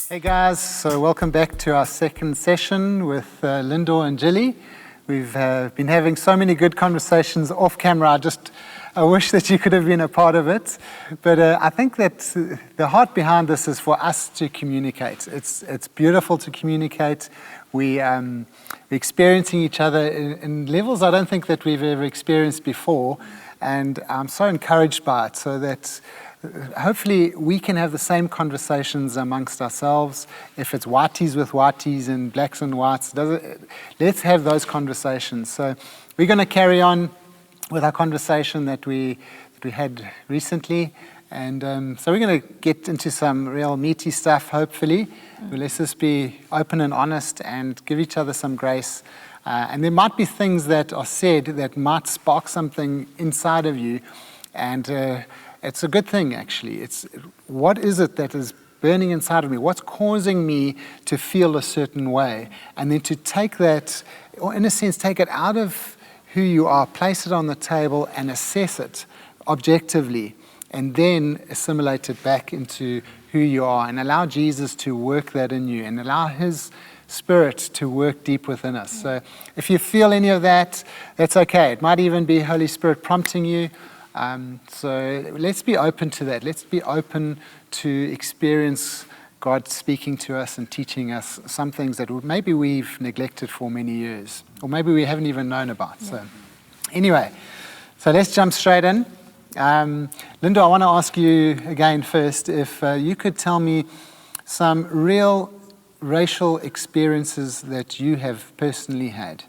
Hey guys, so welcome back to our second session with Lindo and Gilly. We've been having so many good conversations off camera. I wish that you could have been a part of it. But I think that the heart behind this is for us to communicate. It's beautiful to communicate. We're experiencing each other in levels I don't think that we've ever experienced before. And I'm so encouraged by it, so that hopefully we can have the same conversations amongst ourselves. If it's whiteys with whiteys and blacks and whites, let's have those conversations. So we're going to carry on with our conversation that we had recently. And so we're going to get into some real meaty stuff, hopefully. But let's just be open and honest and give each other some grace. And there might be things that are said that might spark something inside of you. And it's a good thing, actually. What is it that is burning inside of me? What's causing me to feel a certain way? And then to take that, or in a sense, take it out of who you are, place it on the table and assess it objectively, and then assimilate it back into who you are and allow Jesus to work that in you and allow His Spirit to work deep within us. So if you feel any of that, that's okay. It might even be Holy Spirit prompting you. So let's be open to that. Let's be open to experience God speaking to us and teaching us some things that maybe we've neglected for many years, or maybe we haven't even known about. So anyway, so let's jump straight in. Lindo, I want to ask you again first if you could tell me some real racial experiences that you have personally had.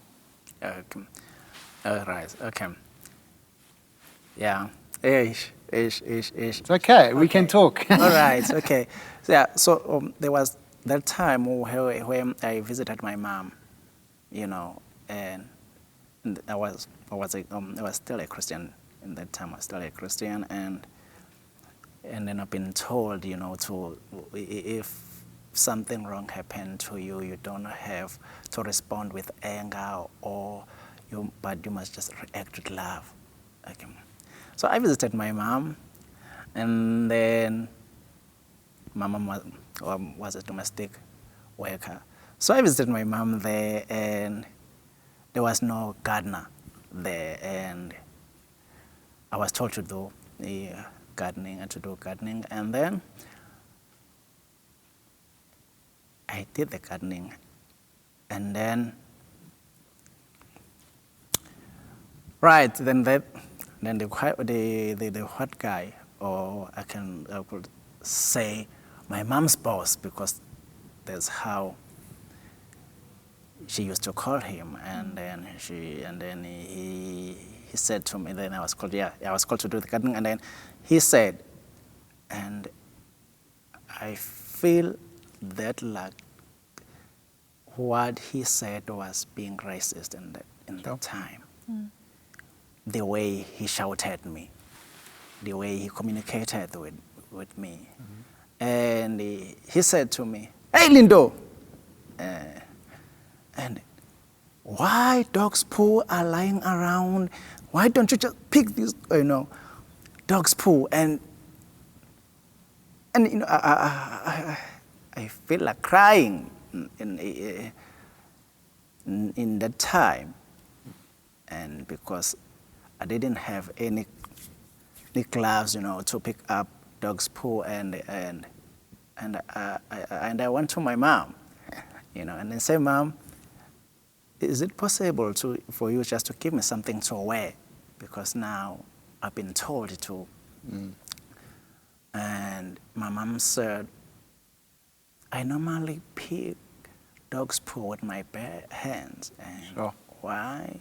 Right, okay. Yeah, ish. It's okay, we can talk. All right, okay. So there was that time when I visited my mom, and I was still a Christian in that time. I was still a Christian, and then I've been told, if something wrong happened to you, you don't have to respond with anger, but you must just react with love. Okay. So I visited my mom, and then my mom was a domestic worker. So I visited my mom there, and there was no gardener there, and I was told to do gardening, and then I did the gardening, and then then the white guy, or I could say my mom's boss, because that's how she used to call him, and then he said to me, then I was called to do the gardening, and then he said, and I feel that like what he said was being racist in that time. The way he shouted at me, the way he communicated with me. And he said to me, "Hey, Lindo, and why dog's poo are lying around? Why don't you just pick this, dog's poo?" And I feel like crying in that time, and because I didn't have any gloves, to pick up dog's poo, and I went to my mom, and I said, "Mom, is it possible for you just to give me something to wear, because now I've been told to." And my mom said, "I normally pick dog's poo with my bare hands, and Sure. Why?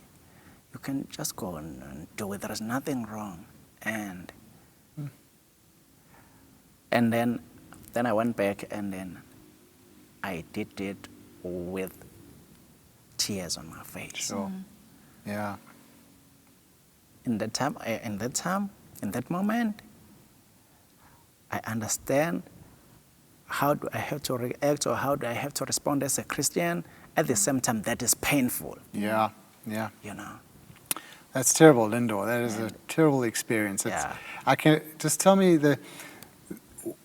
You can just go and do it. There's nothing wrong." And then I went back, and then I did it with tears on my face. Sure. Yeah. In that moment, I understand how do I have to react, or how do I have to respond as a Christian. At the same time, that is painful. Yeah. That's terrible, Lindo. That is a terrible experience. I can just tell me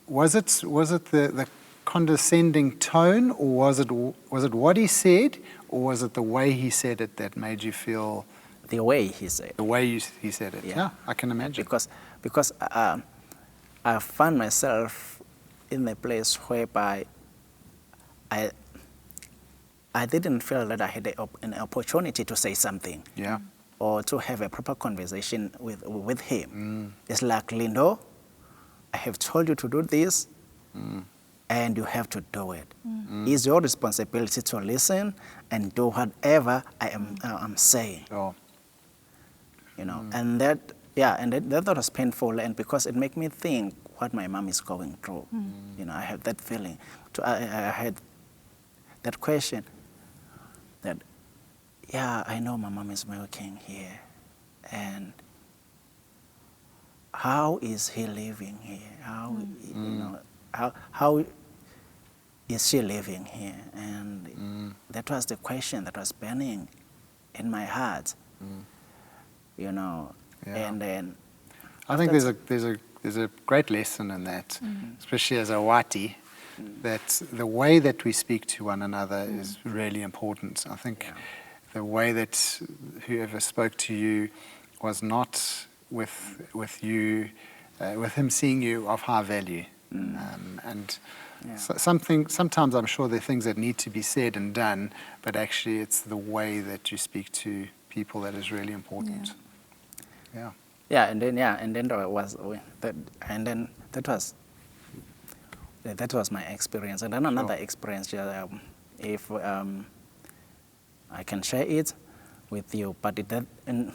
was it the condescending tone, or was it what he said, or was it the way he said it that made you feel? The way he said. The way he said it. Yeah, I can imagine. Because I found myself in a place whereby I didn't feel that I had an opportunity to say something. Yeah. Or to have a proper conversation with him. It's like, Lindo, I have told you to do this, and you have to do it. It's your responsibility to listen and do whatever I'm saying. Oh. You know, and that was painful, and because it made me think what my mom is going through. You know, I had that feeling. I had that question that, yeah, I know my mom is working here, and how is he living here? How, you know, how is she living here? And that was the question that was burning in my heart. You know, and then I think there's a great lesson in that, especially as a wati, that the way that we speak to one another is really important. I think the way that whoever spoke to you was not with you, with him seeing you of high value, sometimes I'm sure there are things that need to be said and done, but actually it's the way that you speak to people that is really important. And then that was my experience. And then another experience, if I can share it with you, but in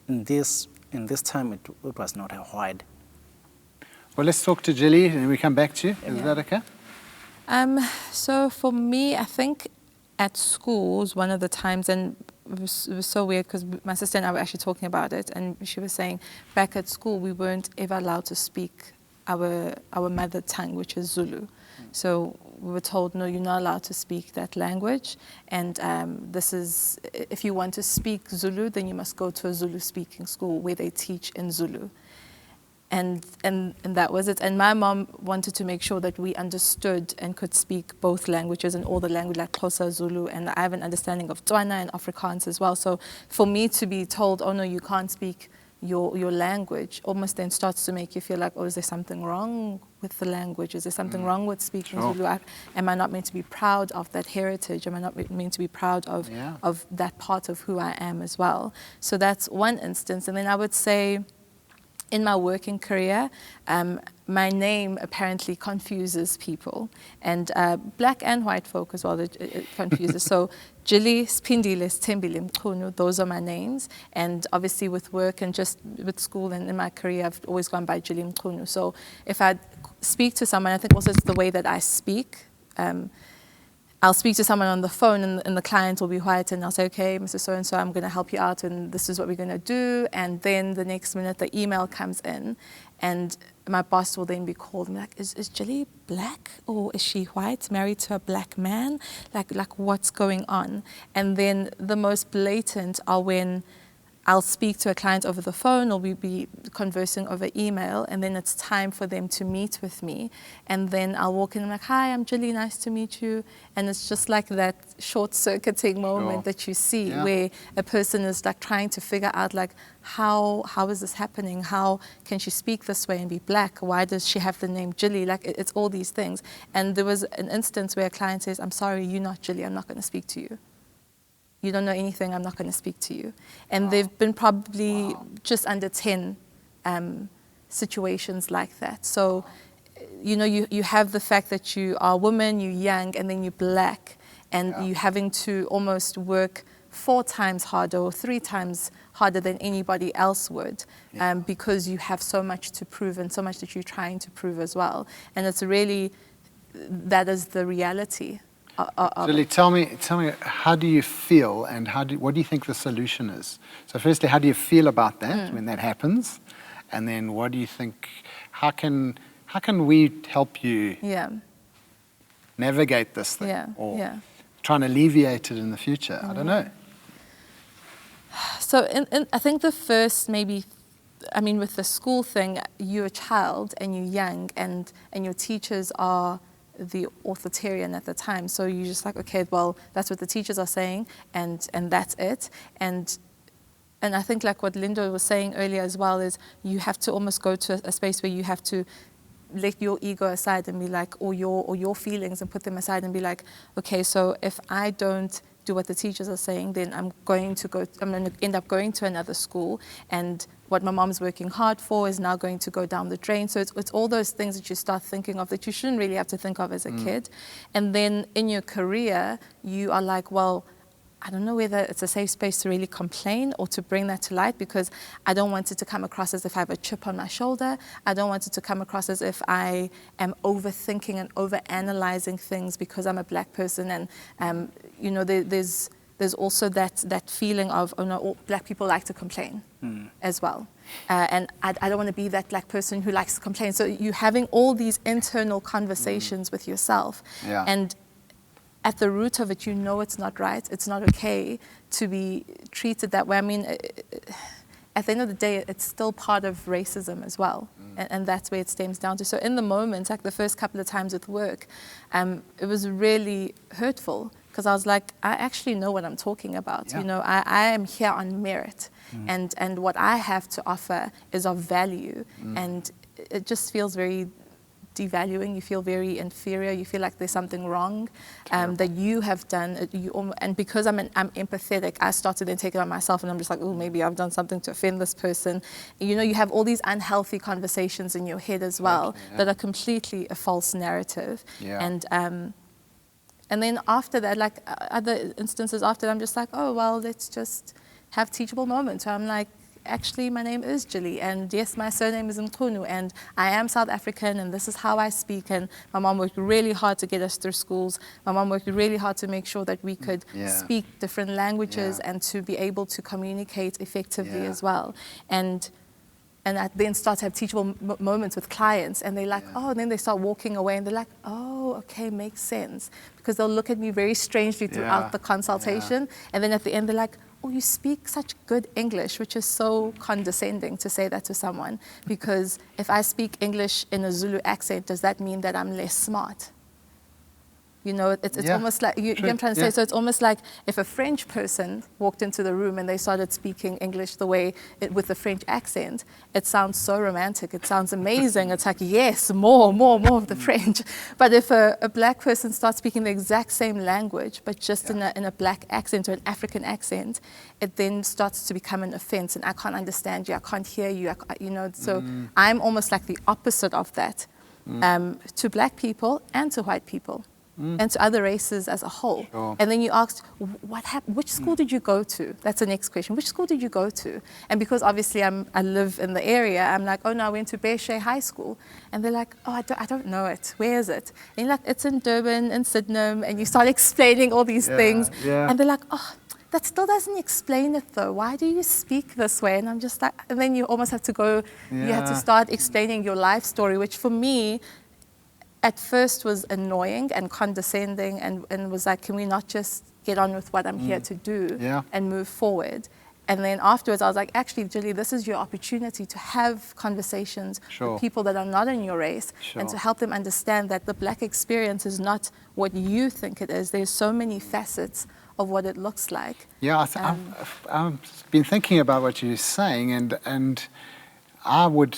this time it was not a wide. Well, let's talk to Gilly and we come back to you. Is that okay? So for me, I think at schools, one of the times, and it was so weird because my sister and I were actually talking about it, and she was saying back at school we weren't ever allowed to speak our mother tongue, which is Zulu. So we were told, no, you're not allowed to speak that language, and this is, if you want to speak Zulu, then you must go to a Zulu speaking school where they teach in Zulu. And that was it. And my mom wanted to make sure that we understood and could speak both languages and all the language, like Xhosa, Zulu, and I have an understanding of Tswana and Afrikaans as well. So for me to be told, oh no, you can't speak your language, almost then starts to make you feel like, oh, is there something wrong with the language? Is there something wrong with speaking Zulu? Am I not meant to be proud of that heritage? Am I not meant to be proud of that part of who I am as well? So that's one instance. And then I would say, in my working career, my name apparently confuses people, and black and white folk as well, it confuses. So Gilly, Spindile, Tembile, Mkhunu, those are my names. And obviously with work and just with school and in my career, I've always gone by Gilly Mkhunu. So if I speak to someone, I think also it's the way that I speak. I'll speak to someone on the phone and the client will be white and I'll say, okay, Mr. So-and-so, I'm going to help you out and this is what we're going to do. And then the next minute the email comes in and my boss will then be called and be like, is Gilly black or is she white, married to a black man? Like what's going on? And then the most blatant are when I'll speak to a client over the phone or we'll be conversing over email and then it's time for them to meet with me. And then I'll walk in and I'm like, hi, I'm Gilly, nice to meet you. And it's just like that short-circuiting moment that you see where a person is like trying to figure out like, how is this happening? How can she speak this way and be black? Why does she have the name Gilly? Like it's all these things. And there was an instance where a client says, I'm sorry, you're not Gilly, I'm not going to speak to you. You don't know anything, I'm not going to speak to you. And there've been probably just under 10 situations like that. So, you know, you have the fact that you are a woman, you're young, and then you're black, and you're having to almost work 4 times harder or 3 times harder than anybody else would because you have so much to prove and so much that you're trying to prove as well. And it's really, that is the reality. Gilly, tell me, how do you feel and what do you think the solution is? So firstly, how do you feel about that when that happens? And then what do you think, how can we help you navigate this thing or try and alleviate it in the future? I don't know. So I think the first with the school thing, you're a child and you're young and your teachers are the authoritarian at the time. So you're just like, okay, well, that's what the teachers are saying, and that's it. And I think like what Lindo was saying earlier as well is you have to almost go to a space where you have to let your ego aside and be like, or your feelings, and put them aside and be like, okay, so if I don't do what the teachers are saying, then I'm going to end up going to another school, and what my mom's working hard for is now going to go down the drain. So it's all those things that you start thinking of that you shouldn't really have to think of as a kid. And then in your career, you are like, well, I don't know whether it's a safe space to really complain or to bring that to light, because I don't want it to come across as if I have a chip on my shoulder. I don't want it to come across as if I am overthinking and overanalyzing things because I'm a black person. And, you know, there's also that feeling of, oh no, all black people like to complain as well. And I don't want to be that black person who likes to complain. So you're having all these internal conversations with yourself. Yeah. And at the root of it, you know it's not right. It's not okay to be treated that way. I mean, at the end of the day, it's still part of racism as well. And that's where it stems down to. So in the moment, like the first couple of times with work, it was really hurtful, because I was like, I actually know what I'm talking about. Yeah. You know, I am here on merit, and what I have to offer is of value. And it just feels very devaluing. You feel very inferior. You feel like there's something wrong that you have done. And because I'm empathetic, I started then taking it on myself, and I'm just like, oh, maybe I've done something to offend this person. You know, you have all these unhealthy conversations in your head as well that are completely a false narrative. Yeah. And then after that, like other instances after that, I'm just like, oh, well, let's just have teachable moments where I'm like, actually, my name is Gilly, and yes, my surname is Mkhunu, and I am South African, and this is how I speak. And my mom worked really hard to get us through schools. My mom worked really hard to make sure that we could speak different languages and to be able to communicate effectively as well. And I then start to have teachable moments with clients, and they're like, oh, and then they start walking away, and they're like, oh, okay, makes sense. Because they'll look at me very strangely throughout the consultation, and then at the end they're like, oh, you speak such good English, which is so condescending to say that to someone, because if I speak English in a Zulu accent, does that mean that I'm less smart? You know, it's almost like, you know what I'm trying to say? So it's almost like if a French person walked into the room and they started speaking English the way, with the French accent, it sounds so romantic, it sounds amazing. It's like, yes, more of the French. But if a black person starts speaking the exact same language, but just in a black accent or an African accent, it then starts to become an offense, and I can't understand you, I can't hear you, you know. So I'm almost like the opposite of that to black people and to white people. And to other races as a whole. Sure. And then you asked, what happened? Which school did you go to? That's the next question. Which school did you go to? And because obviously I live in the area, I'm like, oh no, I went to Bearshay High School. And they're like, oh, I don't know it. Where is it? And you're like, it's in Durban, in Sydenham. And you start explaining all these things. Yeah. And they're like, oh, that still doesn't explain it though. Why do you speak this way? And I'm just like, and then you almost have to go, you have to start explaining your life story, which for me, at first was annoying and condescending, and was like, can we not just get on with what I'm here to do and move forward? And then afterwards I was like, actually, Gilly, this is your opportunity to have conversations with people that are not in your race and to help them understand that the black experience is not what you think it is. There's so many facets of what it looks like. Yeah, I've been thinking about what you're saying, and I would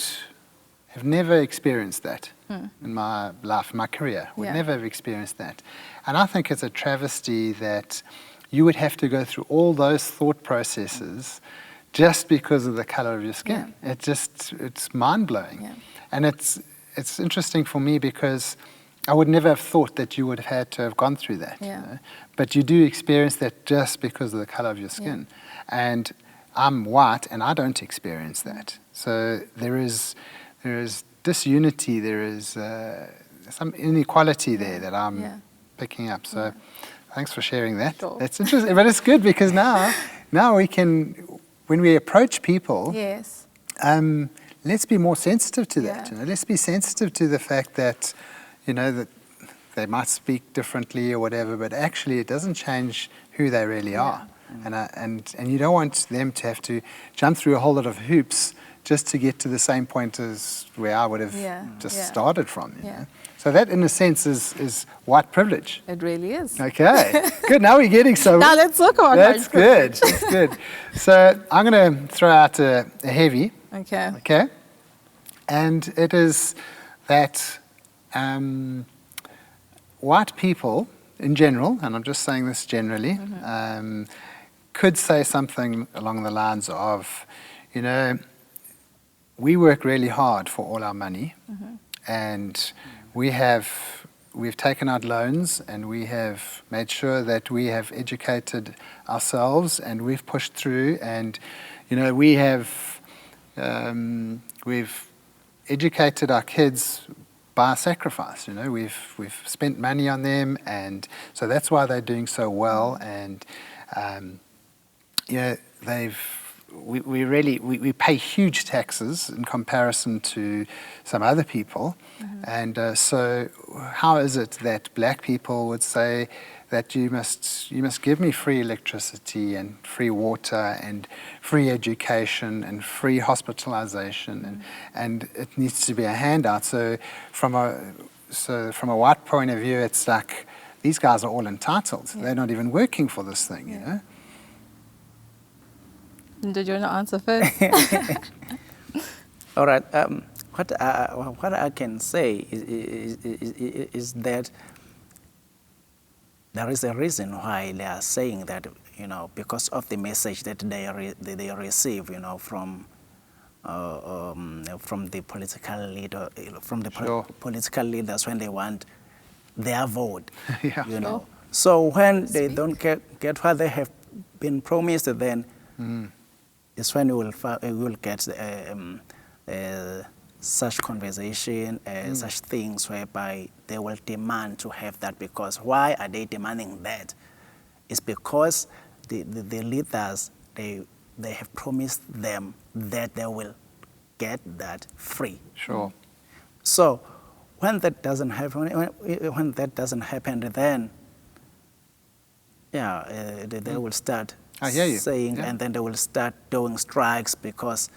have never experienced that in my life, my career. Would never have experienced that. And I think it's a travesty that you would have to go through all those thought processes just because of the color of your skin. It's mind-blowing. And it's interesting for me because I would never have thought that you would have had to have gone through that. You know? But you do experience that just because of the color of your skin. And I'm white and I don't experience that. So there is disunity, there is some inequality there that I'm picking up. So thanks for sharing that. Sure. That's interesting, but it's good because now we can, when we approach people, let's be more sensitive to that. You know, let's be sensitive to the fact that, you know, that they might speak differently or whatever, but actually it doesn't change who they really are. And you don't want them to have to jump through a whole lot of hoops just to get to the same point as where I would have started from. You know? So that, in a sense, is white privilege. It really is. Okay, good. Now we're getting somewhere. Now let's talk about That's white privilege. good. That's good. So I'm going to throw out a heavy. Okay. Okay. And it is that white people in general, and I'm just saying this generally, could say something along the lines of, you know, we work really hard for all our money, and we've taken out loans, and we have made sure that we have educated ourselves, and we've pushed through, and you know, we've educated our kids by sacrifice. You know, we've spent money on them, and so that's why they're doing so well. And you know, we pay huge taxes in comparison to some other people. And so how is it that black people would say that you must give me free electricity and free water and free education and free hospitalization, and it needs to be a handout. So from a white point of view, it's like these guys are all entitled. They're not even working for this thing, you know. Did you want to answer first? All right. What I can say is that there is a reason why they are saying that, you know, because of the message that they receive, you know, from the political leader, from the political leaders when they want their vote, you know. So when they don't get what they have been promised, then it's when we will get such conversation, such things whereby they will demand to have that. Because why are they demanding that? It's because the leaders, they have promised them that they will get that free. Sure. So when that doesn't happen, then they will start saying, and then they will start doing strikes because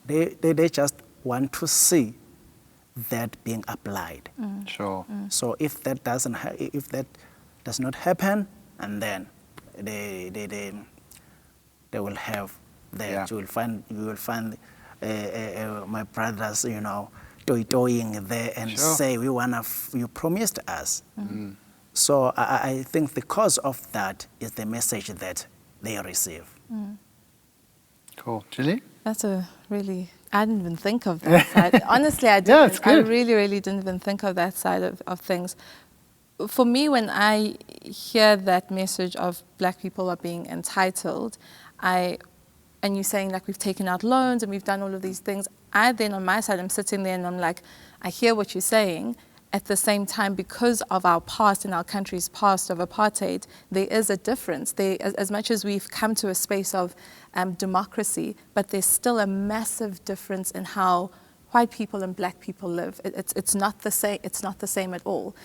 they just want to see that being applied. Sure. So if that does not happen, and then they will have that. You will find my brothers, you know, toying there and say, you promised us. So I think the cause of that is the message that they receive. Cool. Gilly? That's I didn't even think of that side. Honestly, I didn't. Yeah, it's good. I really didn't even think of that side of things. For me, when I hear that message of black people are being entitled, and you're saying like we've taken out loans and we've done all of these things, I then on my side, I'm sitting there and I'm like, I hear what you're saying. At the same time, because of our past and our country's past of apartheid, there is a difference. As much as we've come to a space of democracy, but there's still a massive difference in how white people and black people live. It's not the same. It's not the same at all.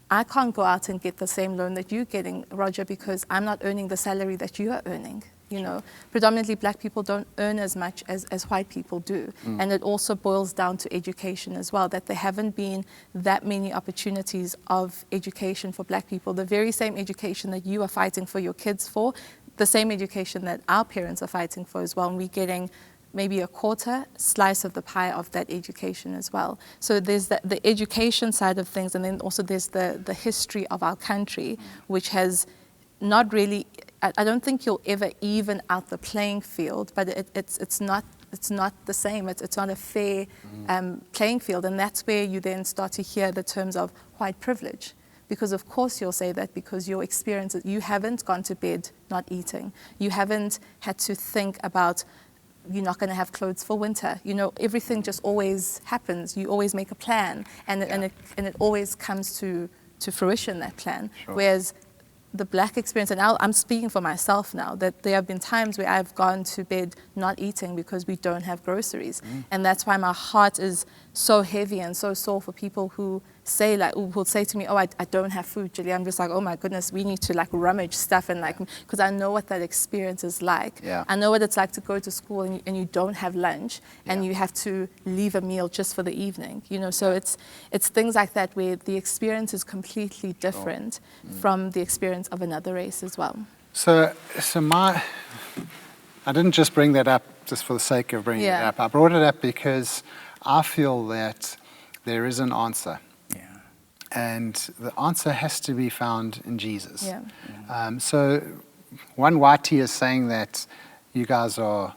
I can't go out and get the same loan that you're getting, Roger, because I'm not earning the salary that you are earning. You know, predominantly black people don't earn as much as white people do. And it also boils down to education as well, that there haven't been that many opportunities of education for black people. The very same education that you are fighting for your kids for, the same education that our parents are fighting for as well. And we're getting maybe a quarter slice of the pie of that education as well. So there's the education side of things, and then also there's the history of our country, which has not really, I don't think you'll ever even out the playing field, but it's not the same. It's not a fair playing field, and that's where you then start to hear the terms of white privilege. Because of course you'll say that because your experience, you haven't gone to bed not eating. You haven't had to think about you're not going to have clothes for winter. You know, everything just always happens. You always make a plan, and it always comes to fruition, that plan. Sure. Whereas the black experience, and I'm speaking for myself now, that there have been times where I've gone to bed not eating because we don't have groceries. And that's why my heart is so heavy and so sore for people who say like, will say to me, oh, I don't have food, Gilly. I'm just like, oh my goodness, we need to like rummage stuff and like, because I know what that experience is like. Yeah. I know what it's like to go to school and you don't have lunch and you have to leave a meal just for the evening, you know. So it's things like that where the experience is completely different from the experience of another race as well. So I didn't just bring that up just for the sake of bringing it up. I brought it up because I feel that there is an answer. Yeah. And the answer has to be found in Jesus. Yeah. So one whitey is saying that you guys are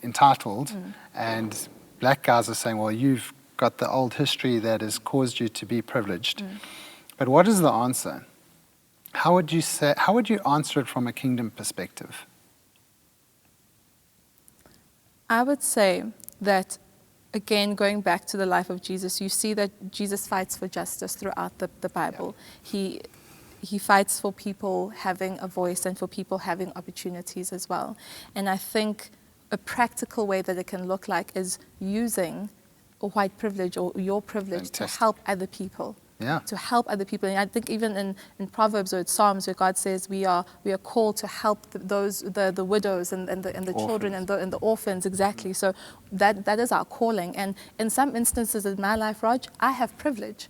entitled, and black guys are saying, well, you've got the old history that has caused you to be privileged. But what is the answer? How would you answer it from a kingdom perspective? I would say that, again, going back to the life of Jesus, you see that Jesus fights for justice throughout the Bible. He fights for people having a voice and for people having opportunities as well. And I think a practical way that it can look like is using a white privilege or your privilege to help other people. Yeah. To help other people. And I think even in Proverbs or in Psalms where God says we are called to help the widows and the children and the orphans, exactly. So that is our calling. And in some instances in my life, Raj, I have privilege.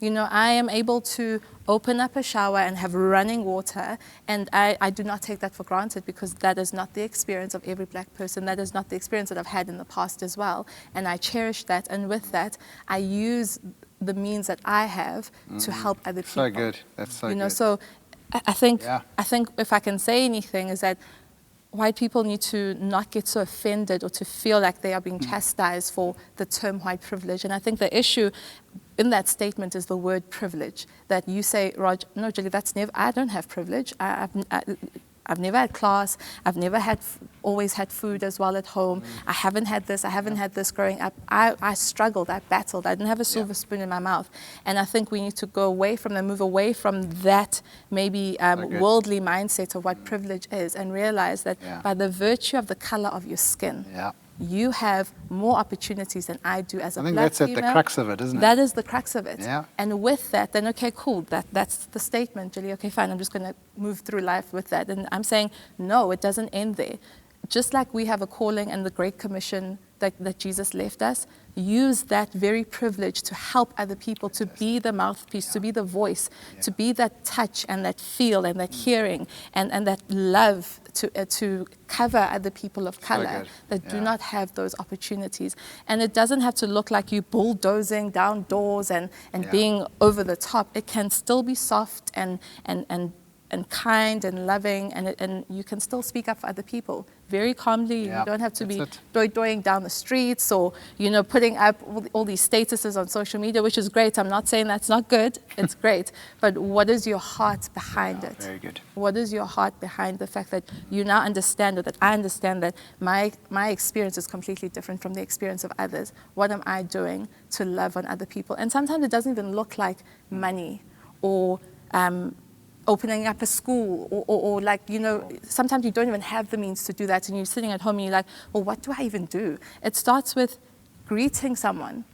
You know, I am able to open up a shower and have running water, and I do not take that for granted, because that is not the experience of every black person. That is not the experience that I've had in the past as well. And I cherish that, and with that, I use the means that I have to help other people. So good. That's so good. You know, so I think if I can say anything is that white people need to not get so offended or to feel like they are being chastised for the term white privilege. And I think the issue in that statement is the word privilege. That you say, Raj, no, Gilly, I don't have privilege. I've never had class. I've never always had food as well at home. I haven't had this. I haven't had this growing up. I struggled. I battled. I didn't have a silver spoon in my mouth. And I think we need to go away from that, move away from that maybe worldly mindset of what privilege is, and realize that by the virtue of the color of your skin, you have more opportunities than I do as a black female. I think that's at the crux of it, isn't it? That is the crux of it. Yeah. And with that, then, okay, cool, that's the statement, Gilly. Okay, fine, I'm just going to move through life with that. And I'm saying, no, it doesn't end there. Just like we have a calling and the Great Commission that Jesus left us, use that very privilege to help other people, to be the mouthpiece, to be the voice, to be that touch and that feel and that hearing and that love to cover other people of color that do not have those opportunities. And it doesn't have to look like you bulldozing down doors and being over the top. It can still be soft and kind and loving, and you can still speak up for other people very calmly. You don't have to be doing down the streets or, you know, putting up all these statuses on social media, which is great. I'm not saying that's not good. It's great. But what is your heart behind it? Very good. What is your heart behind the fact that you now understand, or that I understand, that my experience is completely different from the experience of others? What am I doing to love on other people? And sometimes it doesn't even look like money or opening up a school or like, you know, sometimes you don't even have the means to do that, and you're sitting at home and you're like, well, what do I even do? It starts with greeting someone,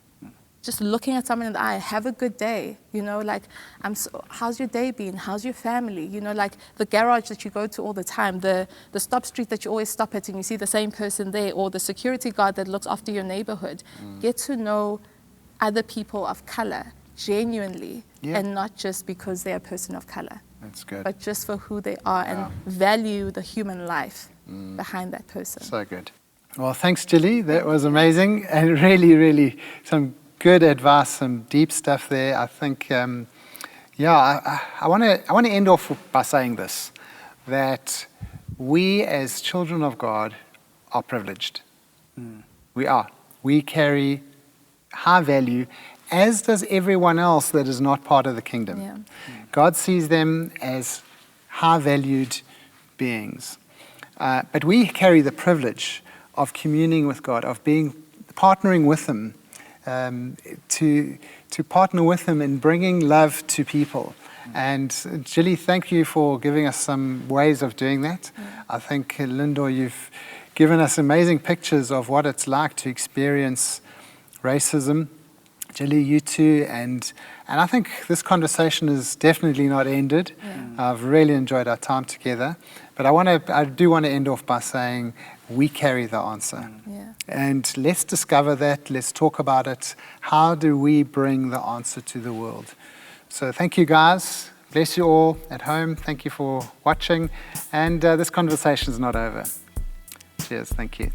just looking at someone in the eye, have a good day, you know, like, how's your day been? How's your family? You know, like the garage that you go to all the time, the stop street that you always stop at and you see the same person there, or the security guard that looks after your neighborhood. Get to know other people of color genuinely, and not just because they're a person of color. That's good. But just for who they are, and value the human life behind that person. So good. Well, thanks, Gilly. That was amazing, and really, really some good advice, some deep stuff there. I think, I want to end off by saying this, that we as children of God are privileged. We are. We carry high value, as does everyone else that is not part of the kingdom. God sees them as high-valued beings. But we carry the privilege of communing with God, of partnering with Him, to partner with Him in bringing love to people. And Gilly, thank you for giving us some ways of doing that. I think, Lindo, you've given us amazing pictures of what it's like to experience racism Gilly, you too, and I think this conversation is definitely not ended. I've really enjoyed our time together, but I do want to end off by saying we carry the answer. Yeah. And let's discover that, let's talk about it. How do we bring the answer to the world? So thank you guys, bless you all at home, thank you for watching, and this conversation is not over. Cheers, thank you.